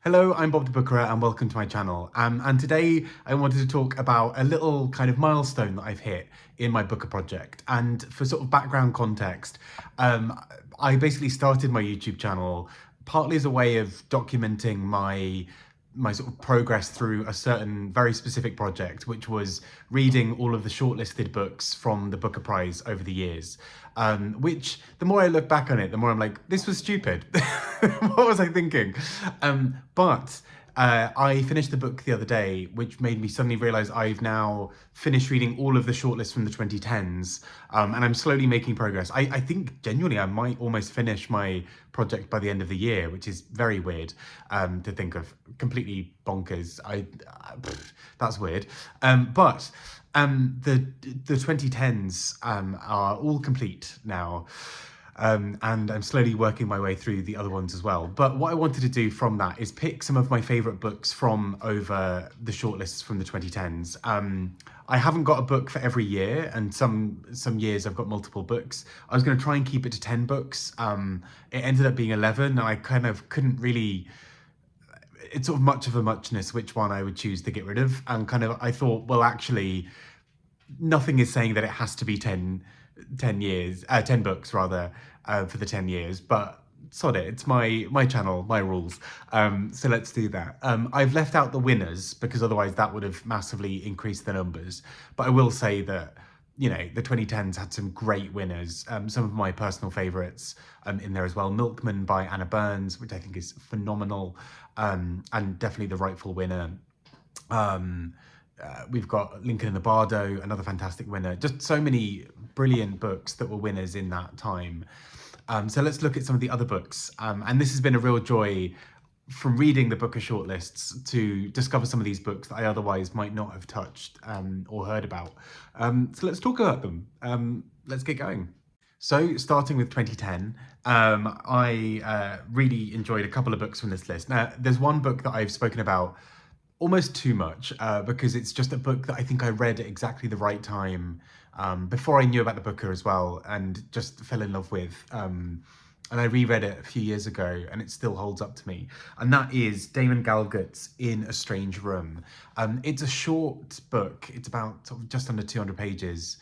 Hello, I'm Bob the Bookerer and welcome to my channel. And today I wanted to talk about a little kind of milestone that I've hit in my Booker project. And for sort of background context, I basically started my YouTube channel partly as a way of documenting my sort of progress through a certain very specific project, which was reading all of the shortlisted books from the Booker Prize over the years. Which, the more I look back on it, the more I'm like, this was stupid. What was I thinking? But I finished the book the other day, which made me suddenly realise I've now finished reading all of the shortlists from the 2010s, and I'm slowly making progress. I think genuinely I might almost finish my project by the end of the year, which is very weird to think of. Completely bonkers. That's weird. But the 2010s are all complete now. And I'm slowly working my way through the other ones as well. But what I wanted to do from that is pick some of my favourite books from over the shortlists from the 2010s. I haven't got a book for every year, and some years I've got multiple books. I was going to try and keep it to 10 books. It ended up being 11, and I kind of couldn't really... It's sort of much of a muchness which one I would choose to get rid of. And kind of I thought, well, actually, nothing is saying that it has to be 10 books rather, for the 10 years, but sod it, it's my channel, my rules. So let's do that. I've left out the winners because otherwise that would have massively increased the numbers. But I will say that, you know, the 2010s had some great winners. Some of my personal favourites in there as well. Milkman by Anna Burns, which I think is phenomenal, and definitely the rightful winner. We've got Lincoln and the Bardo, another fantastic winner. Just so many brilliant books that were winners in that time. So let's look at some of the other books. And this has been a real joy from reading the Booker shortlists to discover some of these books that I otherwise might not have touched or heard about. So let's talk about them. Let's get going. So starting with 2010, I really enjoyed a couple of books from this list. Now, there's one book that I've spoken about almost too much because it's just a book that I think I read at exactly the right time, before I knew about the Booker as well, and just fell in love with. And I reread it a few years ago and it still holds up to me. And that is Damon Galgut's In a Strange Room. It's a short book. It's about sort of just under 200 pages.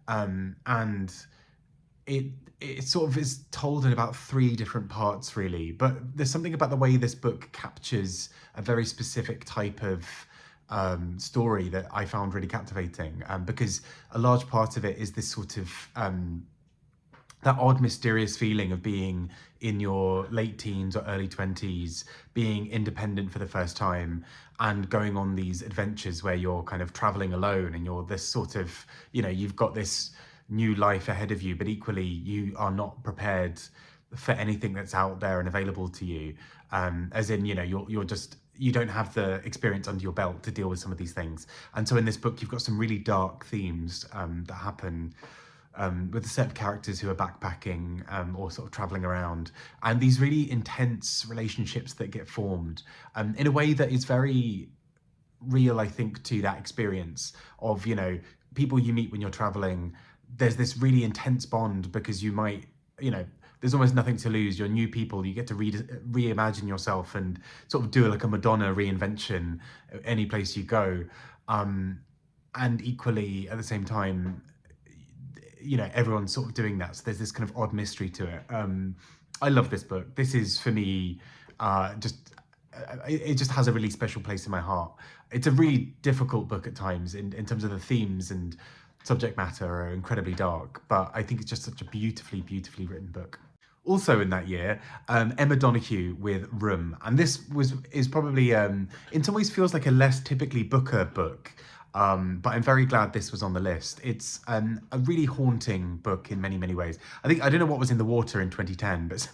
And it sort of is told in about 3 different parts, really. But there's something about the way this book captures a very specific type of story that I found really captivating, because a large part of it is this sort of that odd, mysterious feeling of being in your late teens or early 20s, being independent for the first time and going on these adventures where you're kind of traveling alone and you're this sort of, you know, you've got this new life ahead of you, but equally you are not prepared for anything that's out there and available to you. As in, you know, you don't have the experience under your belt to deal with some of these things. And so in this book, you've got some really dark themes that happen with a set of characters who are backpacking or sort of traveling around, and these really intense relationships that get formed in a way that is very real, I think, to that experience of, you know, people you meet when you're traveling. There's this really intense bond because you might, you know, there's almost nothing to lose. You're new people. You get to reimagine yourself and sort of do like a Madonna reinvention any place you go. And equally, at the same time, you know, everyone's sort of doing that. So there's this kind of odd mystery to it. I love this book. This is, for me, it just has a really special place in my heart. It's a really difficult book at times in terms of the themes and subject matter are incredibly dark, but I think it's just such a beautifully, beautifully written book. Also in that year, Emma Donoghue with Room. And this is probably, in some ways feels like a less typically Booker book, but I'm very glad this was on the list. It's a really haunting book in many, many ways. I don't know what was in the water in 2010, but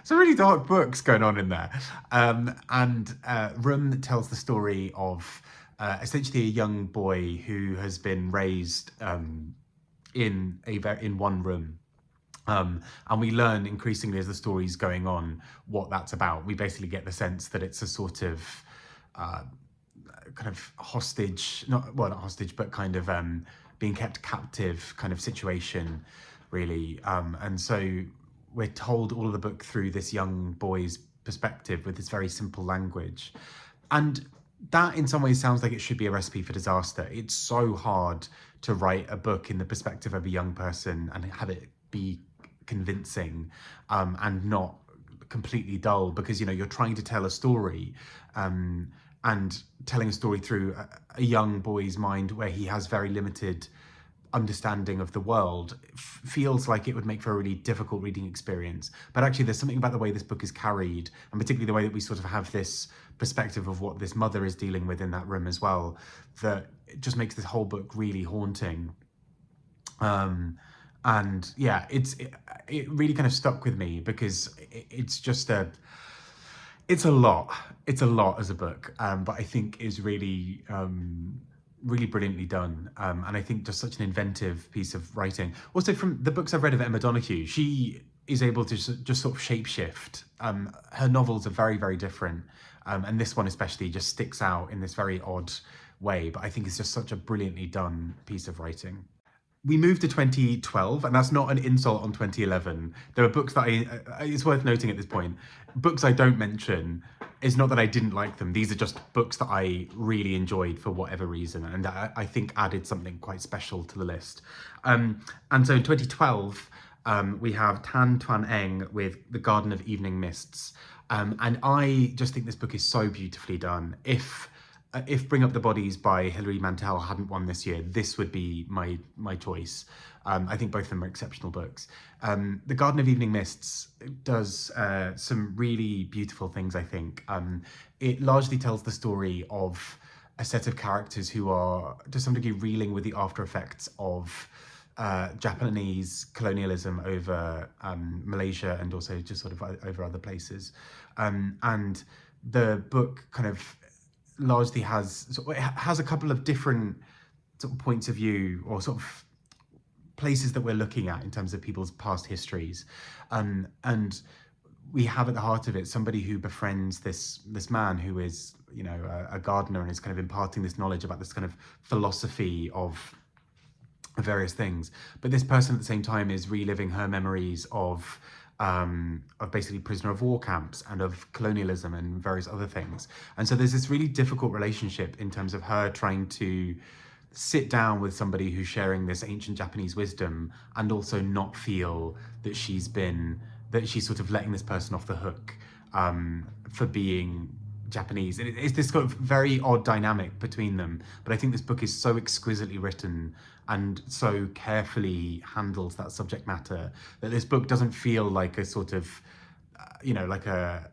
some really dark books going on in there. And Room tells the story of essentially a young boy who has been raised in one room. And we learn increasingly as the story's going on what that's about. We basically get the sense that it's a sort of kind of hostage, not hostage, but kind of being kept captive kind of situation, really. And so we're told all of the book through this young boy's perspective with this very simple language. And that in some ways sounds like it should be a recipe for disaster. It's so hard to write a book in the perspective of a young person and have it be convincing and not completely dull, because, you know, you're trying to tell a story and telling a story through a young boy's mind where he has very limited understanding of the world feels like it would make for a really difficult reading experience. But actually there's something about the way this book is carried, and particularly the way that we sort of have this perspective of what this mother is dealing with in that room as well, that it just makes this whole book really haunting. And yeah, it really kind of stuck with me because it's just it's a lot as a book, but I think is really really brilliantly done, and I think just such an inventive piece of writing. Also, from the books I've read of Emma Donoghue, she is able to just sort of shapeshift. Her novels are very, very different, and this one especially just sticks out in this very odd way, but I think it's just such a brilliantly done piece of writing. We moved to 2012, and that's not an insult on 2011. There are books that it's worth noting at this point, books I don't mention, it's not that I didn't like them. These are just books that I really enjoyed for whatever reason, and I think added something quite special to the list. And so in 2012, we have Twan Eng with The Garden of Evening Mists. And I just think this book is so beautifully done. If Bring Up the Bodies by Hilary Mantel hadn't won this year, this would be my choice. I think both of them are exceptional books. The Garden of Evening Mists does some really beautiful things, I think. It largely tells the story of a set of characters who are, to some degree, reeling with the after effects of Japanese colonialism over Malaysia and also just sort of over other places. And the book kind of largely has a couple of different sort of points of view, or sort of places that we're looking at in terms of people's past histories, and we have at the heart of it somebody who befriends this man who is, you know, a gardener, and is kind of imparting this knowledge about this kind of philosophy of various things. But this person at the same time is reliving her memories of basically prisoner of war camps and of colonialism and various other things. And so there's this really difficult relationship in terms of her trying to sit down with somebody who's sharing this ancient Japanese wisdom and also not feel that she's sort of letting this person off the hook for being Japanese. And it's this kind of very odd dynamic between them. But I think this book is so exquisitely written and so carefully handles that subject matter that this book doesn't feel like a sort of, like a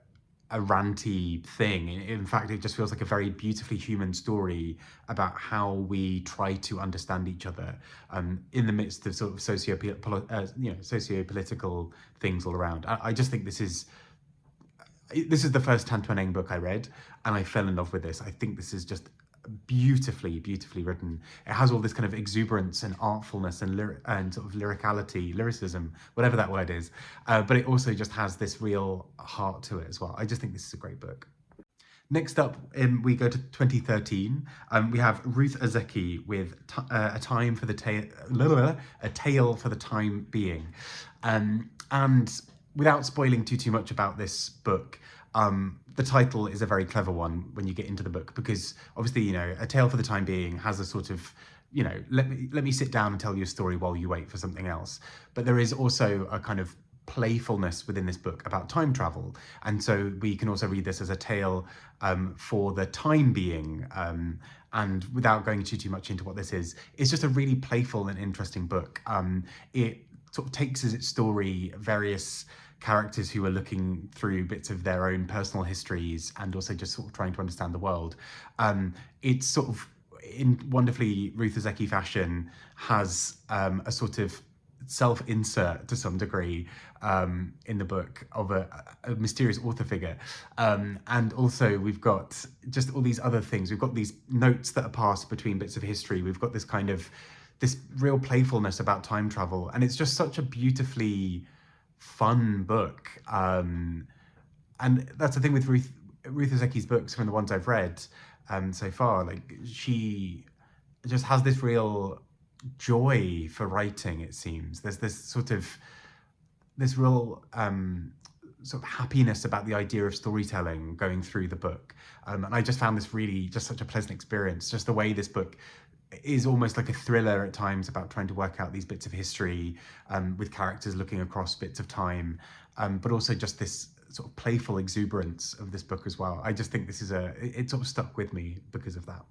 ranty thing. In fact, it just feels like a very beautifully human story about how we try to understand each other in the midst of sort of socio-political things all around. I just think this is the first Twan Eng book I read, and I fell in love with this. I think this is just beautifully written. It has all this kind of exuberance and artfulness and sort of lyricism, whatever that word is. But it also just has this real heart to it as well. I just think this is a great book. Next up, we go to 2013. We have Ruth Ozeki with A Tale for the Time Being. And without spoiling too much about this book, the title is a very clever one when you get into the book, because obviously, A Tale for the Time Being has a sort of, let me sit down and tell you a story while you wait for something else. But there is also a kind of playfulness within this book about time travel. And so we can also read this as a tale for the time being. And without going too much into what this is, it's just a really playful and interesting book. It sort of takes as its story various characters who are looking through bits of their own personal histories and also just sort of trying to understand the world. It's sort of, in wonderfully Ruth Ozeki fashion, has a sort of self-insert to some degree in the book of a mysterious author figure. And also we've got just all these other things. We've got these notes that are passed between bits of history. We've got this kind of, this real playfulness about time travel. And it's just such a beautifully fun book. And that's the thing with Ruth Ozeki's books, from the ones I've read so far. Like, she just has this real joy for writing, it seems. There's this sort of, this real sort of happiness about the idea of storytelling going through the book. And I just found this really just such a pleasant experience. Just the way this book is almost like a thriller at times about trying to work out these bits of history, with characters looking across bits of time, but also just this sort of playful exuberance of this book as well. I just think this is it sort of stuck with me because of that.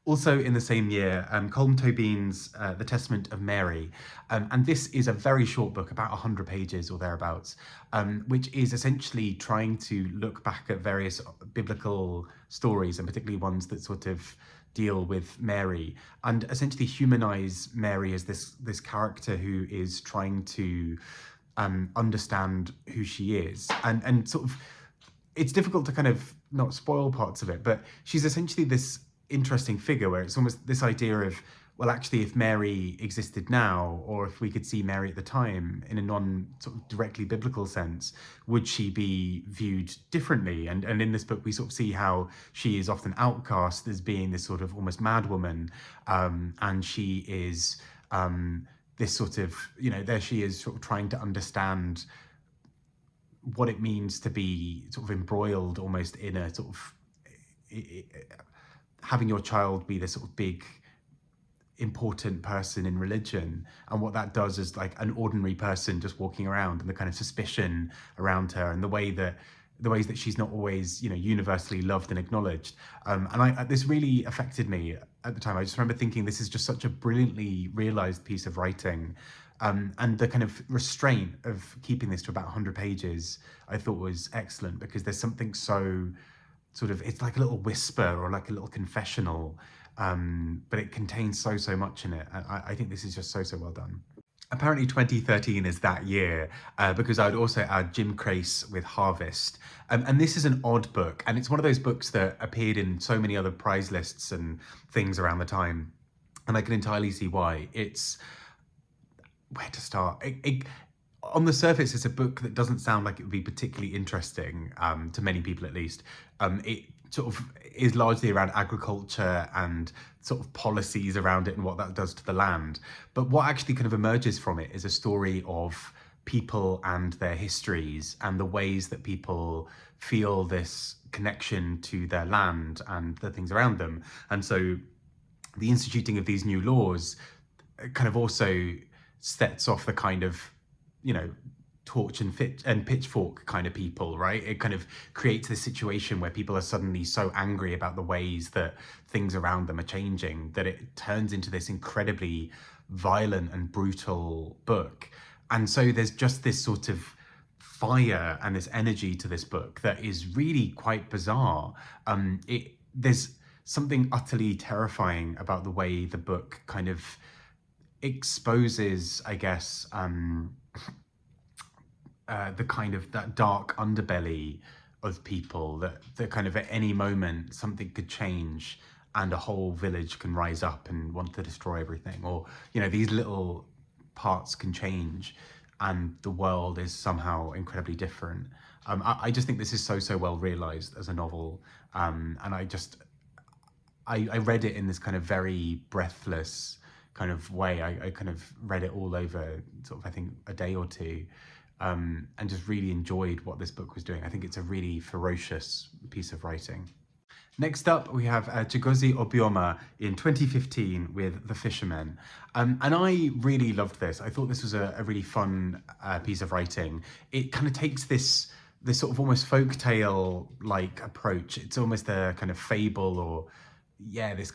Also in the same year, Colm Tobin's The Testament of Mary. And this is a very short book, about 100 pages or thereabouts, which is essentially trying to look back at various biblical stories, and particularly ones that sort of deal with Mary, and essentially humanize Mary as this character who is trying to understand who she is. And sort of, it's difficult to kind of not spoil parts of it, but she's essentially this interesting figure where it's almost this idea of, well, actually, if Mary existed now, or if we could see Mary at the time in a non sort of directly biblical sense, would she be viewed differently? And in this book, we sort of see how she is often outcast as being this sort of almost mad woman, and she is this sort of, there she is sort of trying to understand what it means to be sort of embroiled almost in a sort of having your child be this sort of big important person in religion, and what that does is like an ordinary person just walking around, and the kind of suspicion around her, and the ways that she's not always universally loved and acknowledged. And this really affected me at the time. I just remember thinking, this is just such a brilliantly realized piece of writing, and the kind of restraint of keeping this to about 100 pages I thought was excellent, because there's something so sort of, it's like a little whisper or like a little confessional, but it contains so much in it. I think this is just so well done. Apparently 2013 is that year, because I would also add Jim Crace with Harvest. And this is an odd book, and it's one of those books that appeared in so many other prize lists and things around the time, and I can entirely see why. It's, where to start? On the surface, it's a book that doesn't sound like it would be particularly interesting, to many people at least. It sort of is largely around agriculture and sort of policies around it and what that does to the land. But what actually kind of emerges from it is a story of people and their histories, and the ways that people feel this connection to their land and the things around them. And so the instituting of these new laws kind of also sets off the kind of, torch and pitchfork kind of people, right? It kind of creates this situation where people are suddenly so angry about the ways that things around them are changing, that it turns into this incredibly violent and brutal book. And so there's just this sort of fire and this energy to this book that is really quite bizarre. There's something utterly terrifying about the way the book kind of exposes, I guess, the kind of that dark underbelly of people, that kind of at any moment something could change and a whole village can rise up and want to destroy everything, or these little parts can change and the world is somehow incredibly different. I just think this is so well realized as a novel, and I read it in this kind of very breathless kind of way. I kind of read it all over sort of, I think, a day or two, and just really enjoyed what this book was doing. I think it's a really ferocious piece of writing. Next up, we have Chigozie Obioma in 2015 with The Fishermen. And I really loved this. I thought this was a really fun piece of writing. It kind of takes this sort of almost folktale-like approach. It's almost a kind of fable, or, there's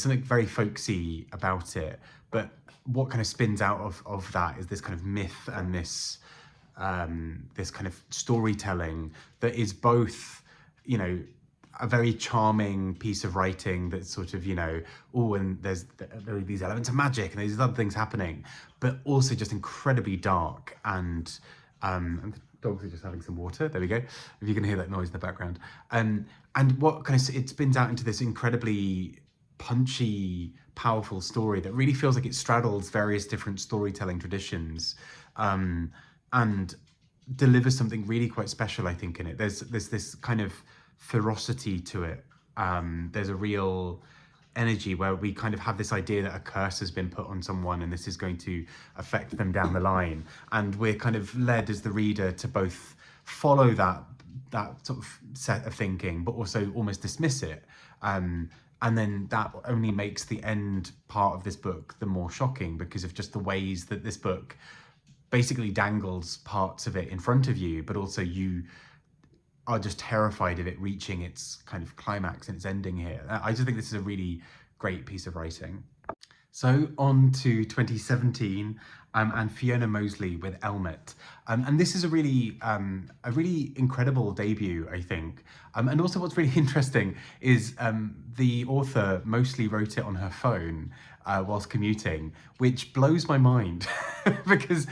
something very folksy about it. But what kind of spins out of that is this kind of myth and this kind of storytelling that is both, a very charming piece of writing that's sort of, and there are these elements of magic and there's other things happening, but also just incredibly dark. And the dogs are just having some water. There we go. If you can hear that noise in the background. And what kind of, it spins out into this incredibly punchy, powerful story that really feels like it straddles various different storytelling traditions, and delivers something really quite special, I think, in it. There's this kind of ferocity to it. There's a real energy where we kind of have this idea that a curse has been put on someone and this is going to affect them down the line. And we're kind of led as the reader to both follow that sort of set of thinking, but also almost dismiss it. And then that only makes the end part of this book the more shocking because of just the ways that this book basically dangles parts of it in front of you, but also you are just terrified of it reaching its kind of climax and its ending here. I just think this is a really great piece of writing. So on to 2017 and Fiona Mozley with Elmet. And this is a really incredible debut, I think. And also what's really interesting is the author mostly wrote it on her phone whilst commuting, which blows my mind because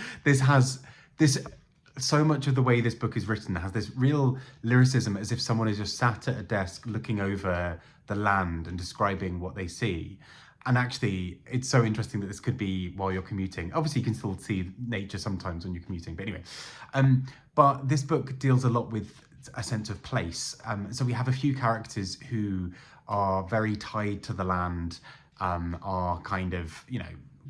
so much of the way this book is written has this real lyricism, as if someone is just sat at a desk looking over the land and describing what they see. And actually, it's so interesting that this could be while you're commuting. Obviously, you can still see nature sometimes when you're commuting, but anyway. But this book deals a lot with a sense of place. So we have a few characters who are very tied to the land, are kind of,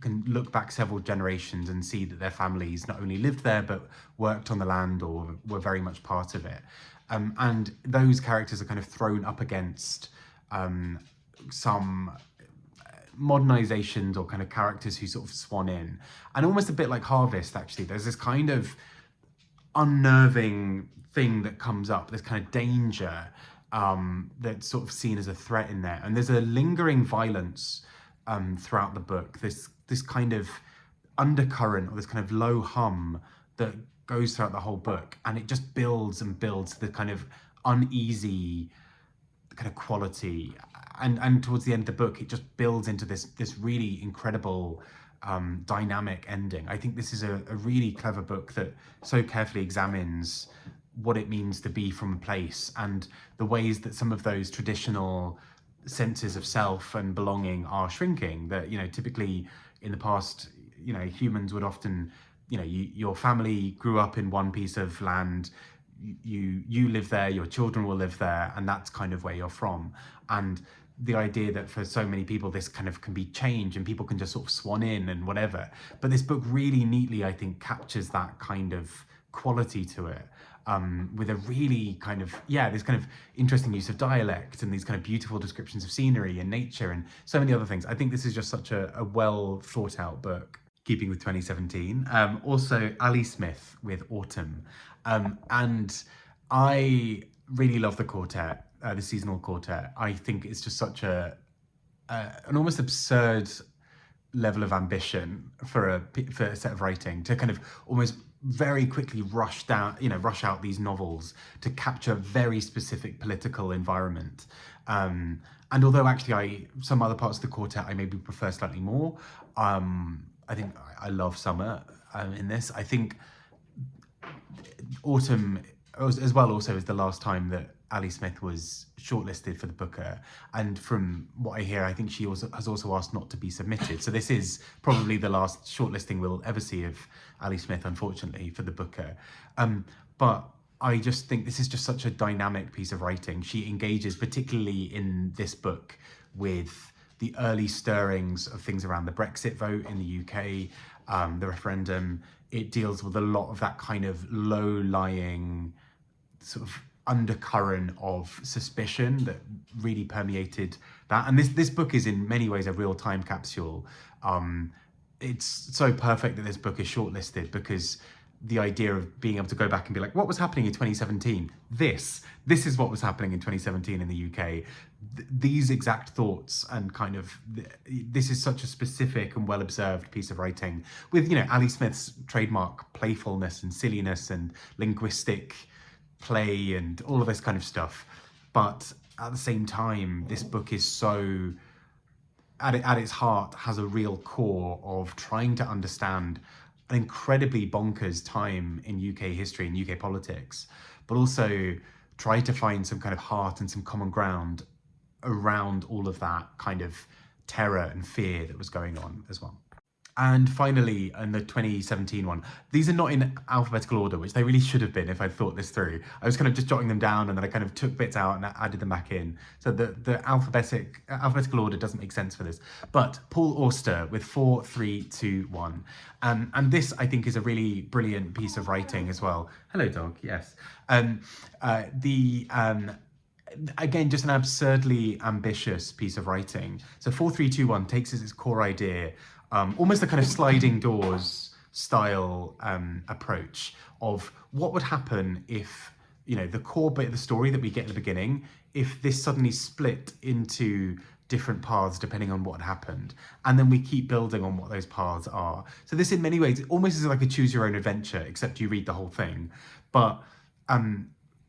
can look back several generations and see that their families not only lived there, but worked on the land or were very much part of it. And those characters are kind of thrown up against some modernizations or kind of characters who sort of swan in. And almost a bit like Harvest, actually, there's this kind of unnerving thing that comes up, this kind of danger that's sort of seen as a threat in there. And there's a lingering violence throughout the book, this kind of undercurrent or this kind of low hum that goes throughout the whole book, and it just builds and builds the kind of uneasy kind of quality, and towards the end of the book it just builds into this really incredible dynamic ending. I think this is a really clever book that so carefully examines what it means to be from a place and the ways that some of those traditional senses of self and belonging are shrinking. That, typically in the past, humans would often, your family grew up in one piece of land, you live there, your children will live there, and that's kind of where you're from. And the idea that for so many people this kind of can be changed and people can just sort of swan in and whatever. But this book really neatly, I think, captures that kind of quality to it. With a really kind of, this kind of interesting use of dialect and these kind of beautiful descriptions of scenery and nature and so many other things. I think this is just such a well thought out book. Keeping with 2017. Also Ali Smith with Autumn. And I really love the quartet, the seasonal quartet. I think it's just such an almost absurd level of ambition for a set of writing to kind of almost very quickly rush out these novels to capture a very specific political environment. And although actually some other parts of the quartet I maybe prefer slightly more, I think I love Summer in this. I think Autumn as well also is the last time that Ali Smith was shortlisted for the Booker, and from what I hear, I think she has also asked not to be submitted. So this is probably the last shortlisting we'll ever see of Ali Smith, unfortunately, for the Booker. But I just think this is just such a dynamic piece of writing. She engages, particularly in this book, with the early stirrings of things around the Brexit vote in the UK, the referendum. It deals with a lot of that kind of low-lying sort of undercurrent of suspicion that really permeated that. And this book is in many ways a real time capsule. It's so perfect that this book is shortlisted because the idea of being able to go back and be like, what was happening in 2017? This is what was happening in 2017 in the UK. These exact thoughts and kind of, this is such a specific and well-observed piece of writing with, Ali Smith's trademark playfulness and silliness and linguistic play and all of this kind of stuff. But at the same time, this book is so, at its heart, has a real core of trying to understand an incredibly bonkers time in UK history and UK politics, but also try to find some kind of heart and some common ground around all of that kind of terror and fear that was going on as well. And finally, in the 2017 one, these are not in alphabetical order, which they really should have been if I'd thought this through. I was kind of just jotting them down and then I kind of took bits out and added them back in. So the alphabetical order doesn't make sense for this. But Paul Auster with 4, 3, 2, 1. And this, I think, is a really brilliant piece of writing as well. Hello, dog, yes. Again, just an absurdly ambitious piece of writing. So 4321 takes as its core idea almost a kind of sliding doors style approach of what would happen if, the core bit of the story that we get in the beginning, if this suddenly split into different paths depending on what happened, and then we keep building on what those paths are. So this in many ways almost is like a choose your own adventure, except you read the whole thing. But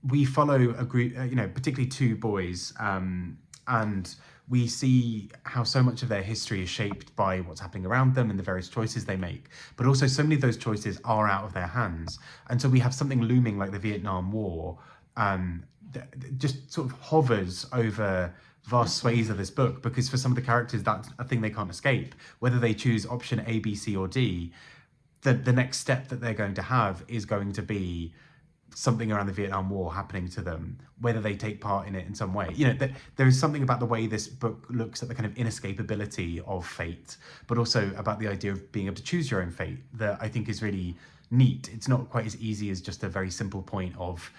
we follow a group, particularly two boys, and we see how so much of their history is shaped by what's happening around them and the various choices they make. But also so many of those choices are out of their hands. And so we have something looming like the Vietnam War that just sort of hovers over vast swathes of this book, because for some of the characters, that's a thing they can't escape. Whether they choose option A, B, C, or D, the next step that they're going to have is going to be something around the Vietnam War happening to them, whether they take part in it in some way. There is something about the way this book looks at the kind of inescapability of fate, but also about the idea of being able to choose your own fate that I think is really neat. It's not quite as easy as just a very simple point of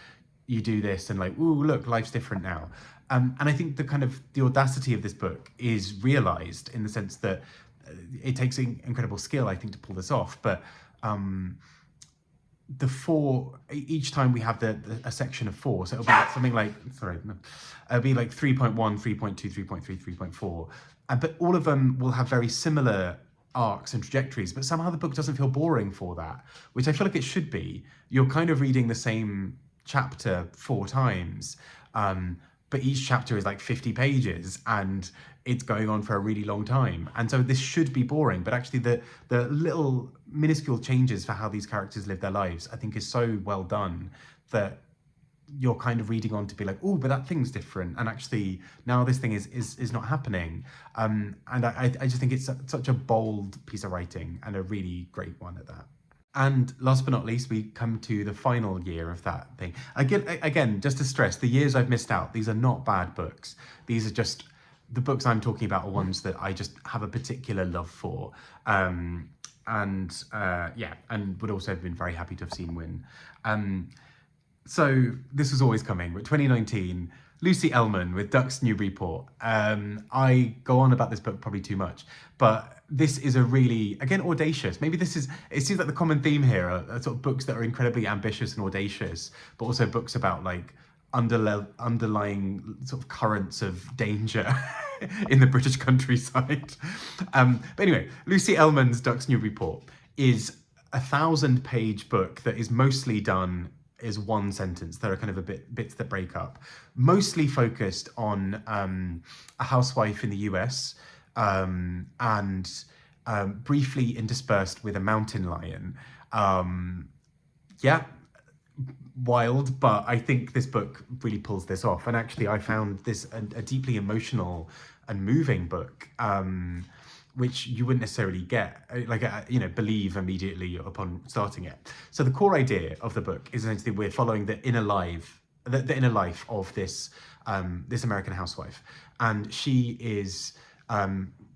you do this and like, ooh, look, life's different now. And I think the audacity of this book is realized in the sense that it takes incredible skill, I think, to pull this off. But each time we have a section of 4, so it'll be something like, it'll be like 3.1, 3.2, 3.3, 3.4, but all of them will have very similar arcs and trajectories, but somehow the book doesn't feel boring for that, which I feel like it should be. You're kind of reading the same chapter 4 times, but each chapter is like 50 pages and it's going on for a really long time. And so this should be boring, but actually the little minuscule changes for how these characters live their lives, I think, is so well done that you're kind of reading on to be like, oh, but that thing's different. And actually now this thing is not happening. And I just think it's such a bold piece of writing and a really great one at that. And last but not least, we come to the final year of that thing. Again, just to stress, the years I've missed out, these are not bad books. These are just, the books I'm talking about are ones that I just have a particular love for. And would also have been very happy to have seen win. So this was always coming, but 2019, Lucy Ellmann with Ducks Newburyport. I go on about this book probably too much, but this is a really, again, audacious. Maybe it seems like the common theme here are sort of books that are incredibly ambitious and audacious, but also books about like underlying sort of currents of danger in the British countryside. But anyway, Lucy Ellmann's Ducks Newburyport is a 1,000-page book that is mostly done is one sentence. There are kind of bits that break up, mostly focused on a housewife in the US, and briefly interspersed with a mountain lion. Wild, but I think this book really pulls this off. And actually I found this a deeply emotional and moving book, which you wouldn't necessarily get, believe immediately upon starting it. So the core idea of the book is essentially we're following the inner life of this American housewife, and she is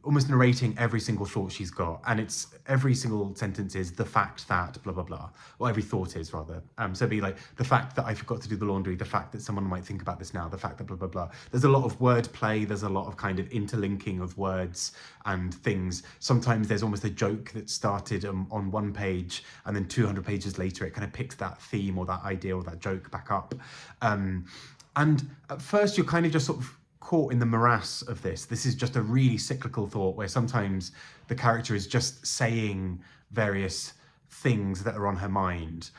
almost narrating every single thought she's got, and it's every single sentence is the fact that blah blah blah, or every thought is rather. So it'd be like the fact that I forgot to do the laundry, the fact that someone might think about this now, the fact that blah blah blah. There's a lot of word play, there's a lot of kind of interlinking of words and things. Sometimes there's almost a joke that started on one page, and then 200 pages later it kind of picks that theme or that idea or that joke back up. And at first you're kind of just sort of caught in the morass of this. This is just a really cyclical thought where sometimes the character is just saying various things that are on her mind.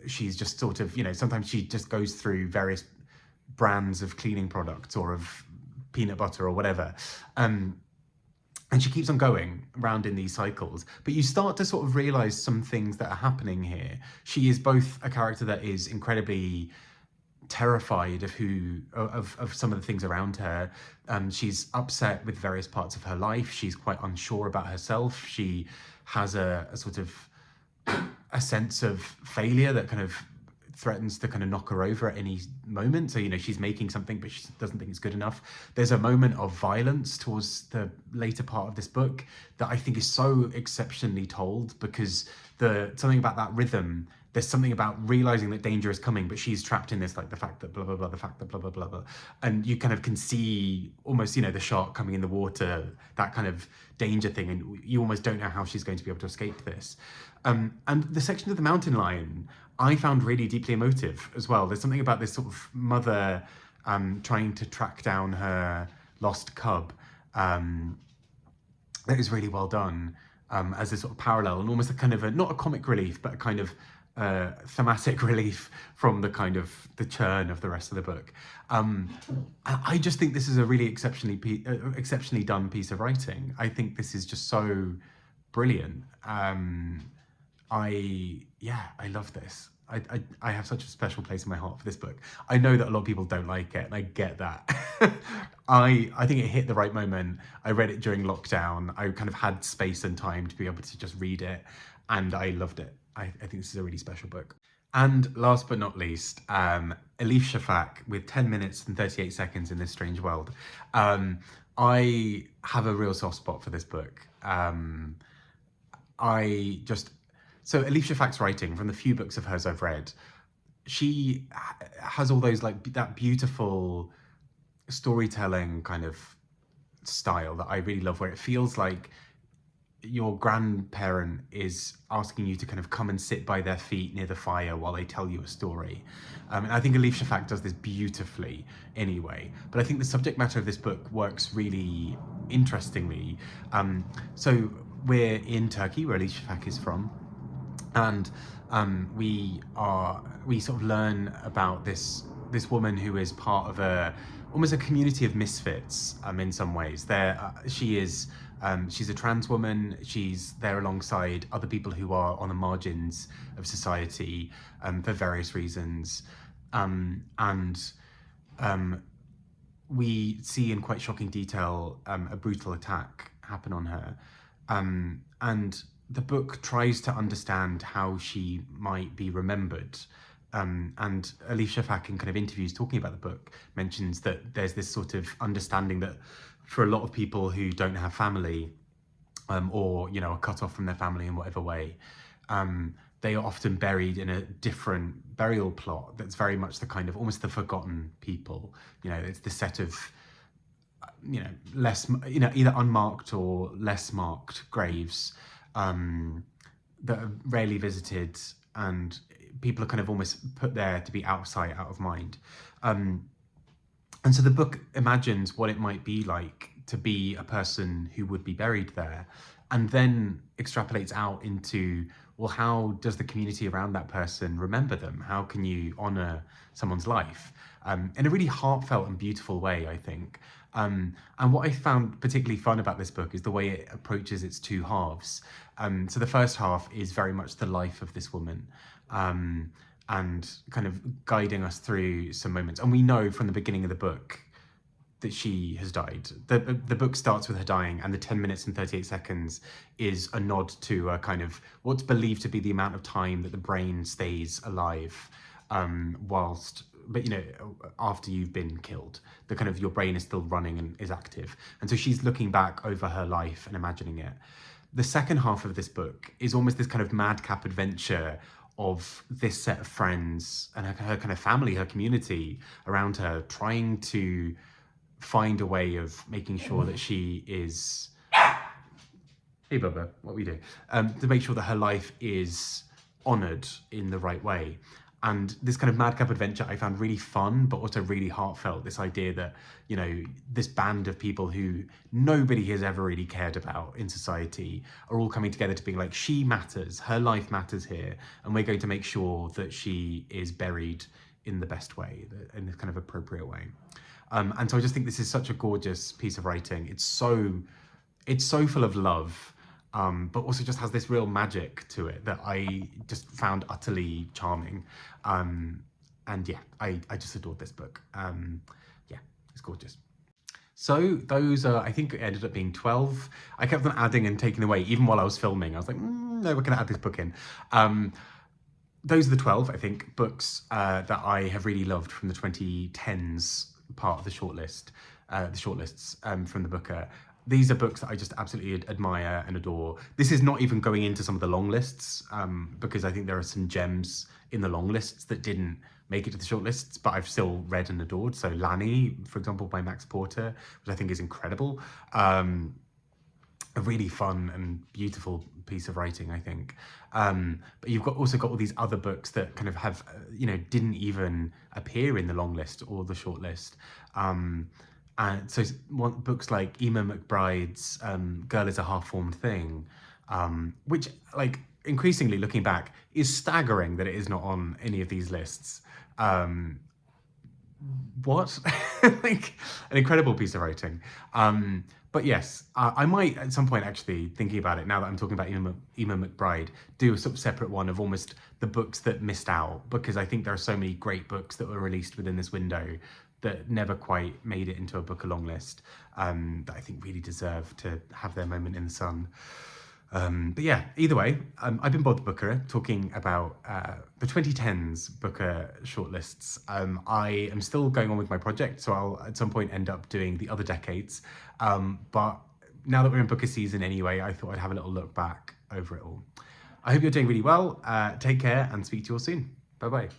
She's just sort of, sometimes she just goes through various brands of cleaning products or of peanut butter or whatever. And she keeps on going around in these cycles. But you start to sort of realize some things that are happening here. She is both a character that is incredibly terrified of some of the things around her. She's upset with various parts of her life. She's quite unsure about herself. She has a sort of a sense of failure that kind of threatens to kind of knock her over at any moment. So, you know, she's making something, but she doesn't think it's good enough. There's a moment of violence towards the later part of this book that I think is so exceptionally told, because something about that rhythm, there's something about realizing that danger is coming, but she's trapped in this, like the fact that blah, blah, blah, the fact that blah, blah, blah, blah. And you kind of can see almost, you know, the shark coming in the water, that kind of danger thing. And you almost don't know how she's going to be able to escape this. And the section of the mountain lion, I found really deeply emotive as well. There's something about this sort of mother trying to track down her lost cub that is really well done as a sort of parallel, and almost a kind of not a comic relief, but a kind of thematic relief from the kind of the churn of the rest of the book. I just think this is a really exceptionally done piece of writing. I think this is just so brilliant. I love this. I have such a special place in my heart for this book. I know that a lot of people don't like it, and I get that. I think it hit the right moment. I read it during lockdown. I kind of had space and time to be able to just read it, and I loved it. I think this is a really special book. And last but not least, Elif Shafak with 10 minutes and 38 seconds in this strange world. I have a real soft spot for this book. So Elif Shafak's writing, from the few books of hers I've read, she has all those, like, that beautiful storytelling kind of style that I really love, where it feels like your grandparent is asking you to kind of come and sit by their feet near the fire while they tell you a story. And I think Elif Shafak does this beautifully anyway. But I think the subject matter of this book works really interestingly. So we're in Turkey, where Elif Shafak is from. And we sort of learn about this woman who is part of almost a community of misfits in some ways. She's a trans woman. She's there alongside other people who are on the margins of society for various reasons. We see in quite shocking detail a brutal attack happen on her. And the book tries to understand how she might be remembered. And Elif Shafak, in kind of interviews talking about the book, mentions that there's this sort of understanding that for a lot of people who don't have family, or, you know, are cut off from their family in whatever way, they are often buried in a different burial plot that's very much the kind of almost the forgotten people. You know, it's the set of, you know, less, you know, either unmarked or less marked graves that are rarely visited, and people are kind of almost put there to be out of sight, out of mind. And so the book imagines what it might be like to be a person who would be buried there, and then extrapolates out into, well, how does the community around that person remember them? How can you honor someone's life in a really heartfelt and beautiful way, I think. And what I found particularly fun about this book is the way it approaches its two halves. So the first half is very much the life of this woman, and kind of guiding us through some moments. And we know from the beginning of the book that she has died. The book starts with her dying, and the 10 minutes and 38 seconds is a nod to a kind of what's believed to be the amount of time that the brain stays alive but, you know, after you've been killed, the kind of your brain is still running and is active. And so she's looking back over her life and imagining it. The second half of this book is almost this kind of madcap adventure of this set of friends and her kind of family, her community around her, trying to find a way of making sure that she is, hey Bubba, what we do, to make sure that her life is honoured in the right way. And this kind of madcap adventure I found really fun, but also really heartfelt. This idea that, you know, this band of people who nobody has ever really cared about in society are all coming together to be like, she matters, her life matters here, and we're going to make sure that she is buried in the best way, in this kind of appropriate way. And so I just think this is such a gorgeous piece of writing. It's so full of love, but also just has this real magic to it that I just found utterly charming. And yeah, I just adored this book. Yeah, it's gorgeous. So those are, I think it ended up being 12. I kept on adding and taking away, even while I was filming. I was like, no, we're going to add this book in. Those are the 12, I think, books that I have really loved from the 2010s part of the shortlist, the shortlists from the Booker. These are books that I just absolutely admire and adore. This is not even going into some of the long lists, because I think there are some gems in the long lists that didn't make it to the shortlists, but I've still read and adored. So Lanny, for example, by Max Porter, which I think is incredible. A really fun and beautiful piece of writing, I think. But you've also got all these other books that kind of have, didn't even appear in the long list or the short list. And so books like Emma McBride's Girl is a Half-Formed Thing, which, like, increasingly looking back, is staggering that it is not on any of these lists. What? Like, an incredible piece of writing. But yes, I might at some point, actually, thinking about it now that I'm talking about Emma McBride, do a sort of separate one of almost the books that missed out, because I think there are so many great books that were released within this window that never quite made it into a book-along list, that I think really deserve to have their moment in the sun. But yeah, either way, I've been Bob the Booker, talking about the 2010s Booker shortlists. I am still going on with my project, so I'll at some point end up doing the other decades. But now that we're in Booker season anyway, I thought I'd have a little look back over it all. I hope you're doing really well. Take care and speak to you all soon. Bye-bye.